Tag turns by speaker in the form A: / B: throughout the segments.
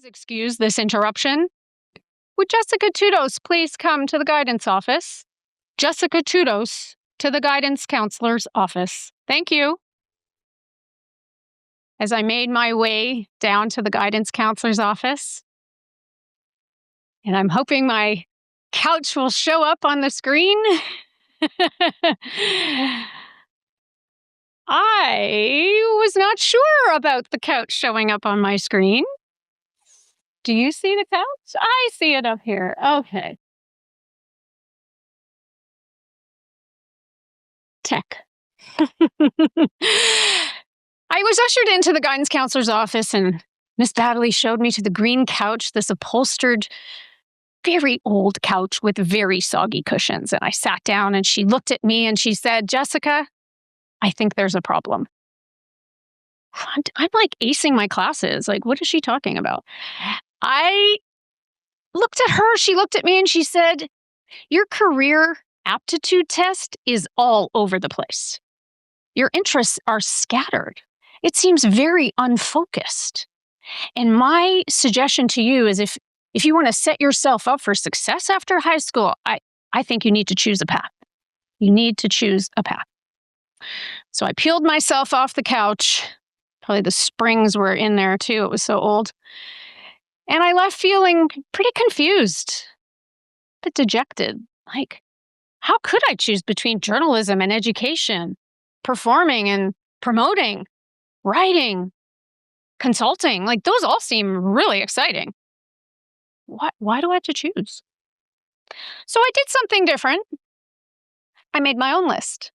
A: excuse this interruption. Would Jessica Tudos please come to the guidance office? Jessica Tudos to the guidance counselor's office. Thank you. As I made my way down to the guidance counselor's office, and I'm hoping my couch will show up on the screen. I was not sure about the couch showing up on my screen. Do you see the couch? I see it up here. Okay. Tech. I was ushered into the guidance counselor's office, and Miss Baddeley showed me to the green couch, this upholstered, very old couch with very soggy cushions. And I sat down, and she looked at me and she said, Jessica, I think there's a problem. I'm like acing my classes. Like, what is she talking about? I looked at her, she looked at me, and she said, your career aptitude test is all over the place. Your interests are scattered. It seems very unfocused. And my suggestion to you is if you want to set yourself up for success after high school, I think you need to choose a path. You need to choose a path. So I peeled myself off the couch. Probably the springs were in there too. It was so old. And I left feeling pretty confused, a bit dejected. Like, how could I choose between journalism and education, performing and promoting, writing, consulting? Like, those all seem really exciting. Why do I have to choose? So I did something different. I made my own list.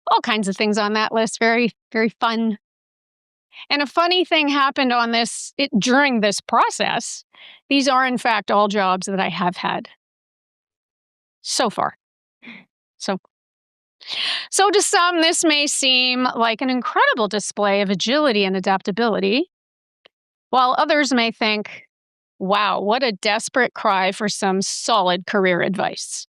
A: All kinds of things on that list, very, very fun. And a funny thing happened on during this process. These are, in fact, all jobs that I have had so far. So to some, this may seem like an incredible display of agility and adaptability, while others may think, wow, what a desperate cry for some solid career advice.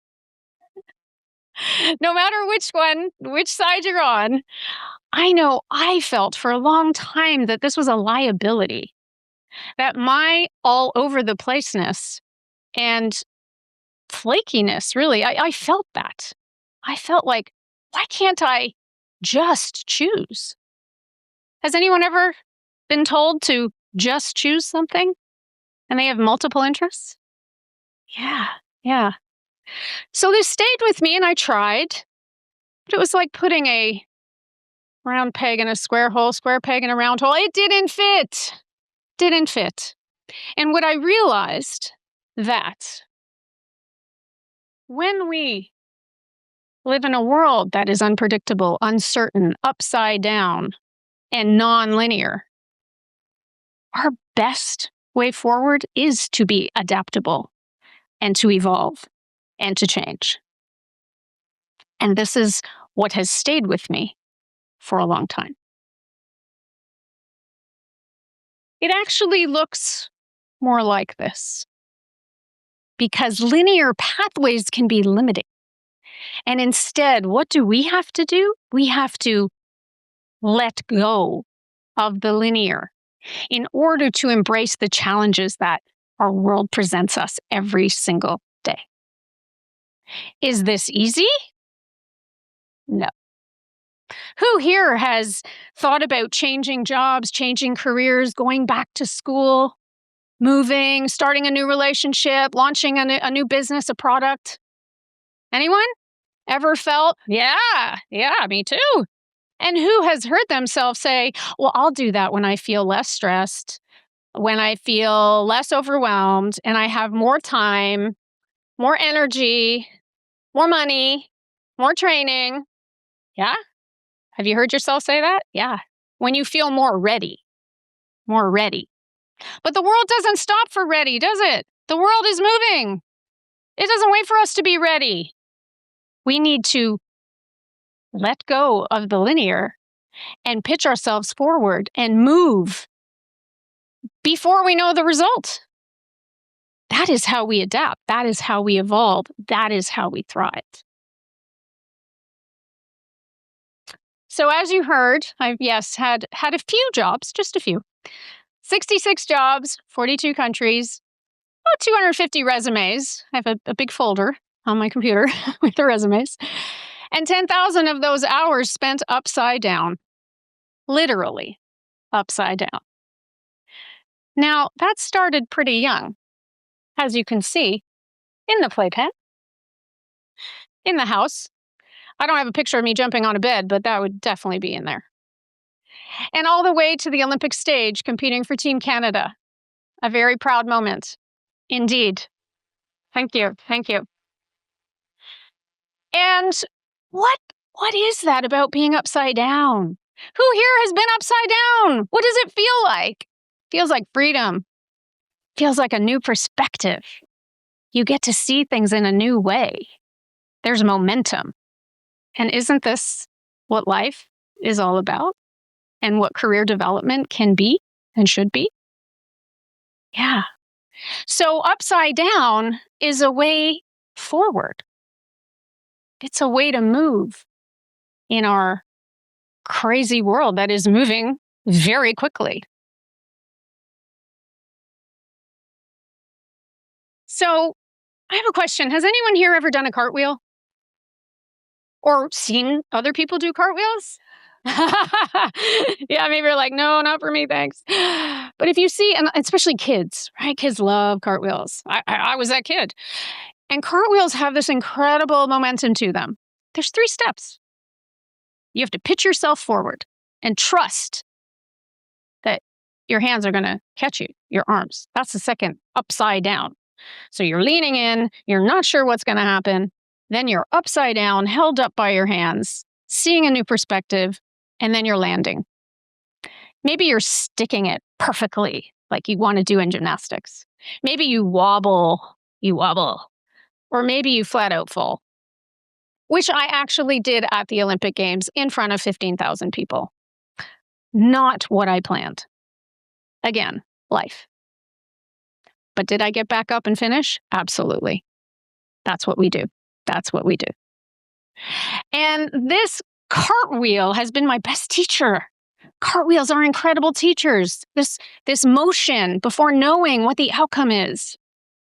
A: No matter which side you're on, I know I felt for a long time that this was a liability, that my all over the placeness and flakiness, really, I felt that. I felt like, why can't I just choose? Has anyone ever been told to just choose something and they have multiple interests? Yeah. So this stayed with me and I tried, but it was like putting a round peg in a square hole, square peg in a round hole. It didn't fit. And what I realized that when we live in a world that is unpredictable, uncertain, upside down, and non-linear, our best way forward is to be adaptable and to evolve and to change. And this is what has stayed with me for a long time. It actually looks more like this, because linear pathways can be limiting. And instead, what do we have to do? We have to let go of the linear in order to embrace the challenges that our world presents us every single day. Is this easy? No. Who here has thought about changing jobs, changing careers, going back to school, moving, starting a new relationship, launching a new business, a product? Anyone ever felt, yeah, me too? And who has heard themselves say, well, I'll do that when I feel less stressed, when I feel less overwhelmed, and I have more time, more energy, more money, more training? Yeah? Have you heard yourself say that? Yeah. When you feel more ready. But the world doesn't stop for ready, does it? The world is moving. It doesn't wait for us to be ready. We need to let go of the linear and pitch ourselves forward and move before we know the result. That is how we adapt. That is how we evolve. That is how we thrive. So as you heard, I've, yes, had a few jobs, just a few. 66 jobs, 42 countries, about 250 resumes. I have a big folder on my computer with the resumes. And 10,000 of those hours spent upside down, literally upside down. Now, that started pretty young, as you can see, in the playpen, in the house. I don't have a picture of me jumping on a bed, but that would definitely be in there. And all the way to the Olympic stage, competing for Team Canada. A very proud moment, indeed. Thank you. Thank you. And what is that about being upside down? Who here has been upside down? What does it feel like? Feels like freedom. Feels like a new perspective. You get to see things in a new way. There's momentum. And isn't this what life is all about? And what career development can be and should be? Yeah. So upside down is a way forward. It's a way to move in our crazy world that is moving very quickly. So I have a question. Has anyone here ever done a cartwheel? Or seen other people do cartwheels? Yeah, maybe you're like, no, not for me, thanks. But if you see, and especially kids, right? Kids love cartwheels. I was that kid. And cartwheels have this incredible momentum to them. There's 3 steps. You have to pitch yourself forward and trust that your hands are going to catch you, your arms. That's the second, upside down. So you're leaning in, you're not sure what's going to happen. Then you're upside down, held up by your hands, seeing a new perspective, and then you're landing. Maybe you're sticking it perfectly like you want to do in gymnastics. Maybe you wobble, or maybe you flat out fall, which I actually did at the Olympic Games in front of 15,000 people. Not what I planned. Again, life. But did I get back up and finish? Absolutely. That's what we do. That's what we do. And this cartwheel has been my best teacher. Cartwheels are incredible teachers. This motion before knowing what the outcome is.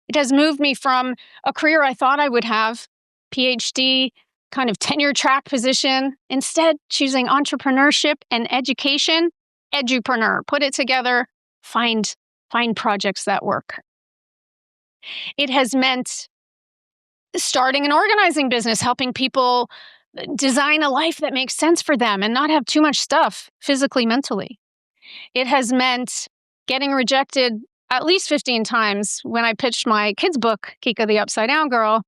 A: It has moved me from a career I thought I would have, PhD, kind of tenure track position, instead choosing entrepreneurship and education, edupreneur, put it together, find projects that work. It has meant starting an organizing business, helping people design a life that makes sense for them and not have too much stuff physically, mentally. It has meant getting rejected at least 15 times when I pitched my kids' book, Kika the Upside Down Girl,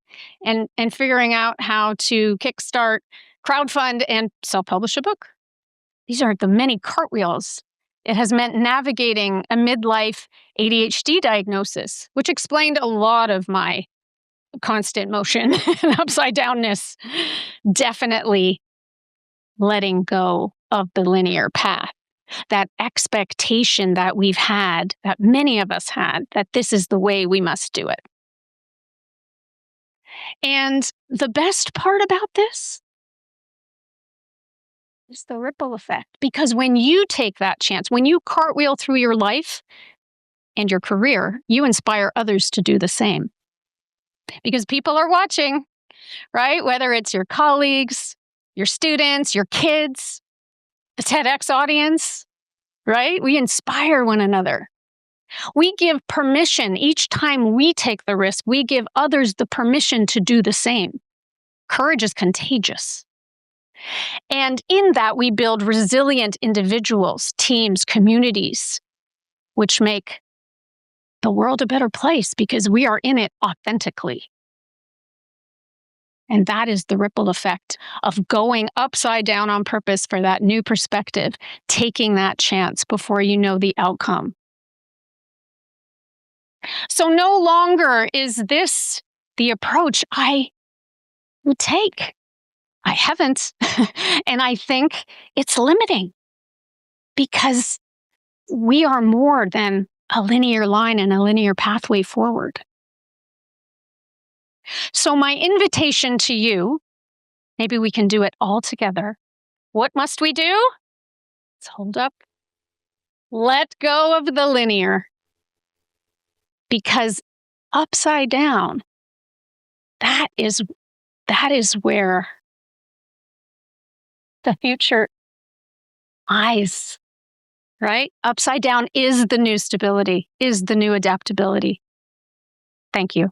A: and figuring out how to kickstart, crowdfund, and self-publish a book. These are the many cartwheels. It has meant navigating a midlife ADHD diagnosis, which explained a lot of my constant motion and upside downness. Definitely letting go of the linear path. That expectation that we've had, that many of us had, that this is the way we must do it. And the best part about this is the ripple effect. Because when you take that chance, when you cartwheel through your life and your career, you inspire others to do the same. Because people are watching, right? Whether it's your colleagues, your students, your kids, the TEDx audience, right? We inspire one another. We give permission each time we take the risk. We give others the permission to do the same. Courage is contagious. And in that, we build resilient individuals, teams, communities, which make the world a better place because we are in it authentically. And that is the ripple effect of going upside down on purpose for that new perspective, taking that chance before you know the outcome. So no longer is this the approach I would take. I haven't. And I think it's limiting because we are more than a linear line and a linear pathway forward. So my invitation to you, maybe we can do it all together, What must we do? Let's hold up. Let go of the linear. Because upside down, that is where the future lies, right? Upside down is the new stability, is the new adaptability. Thank you.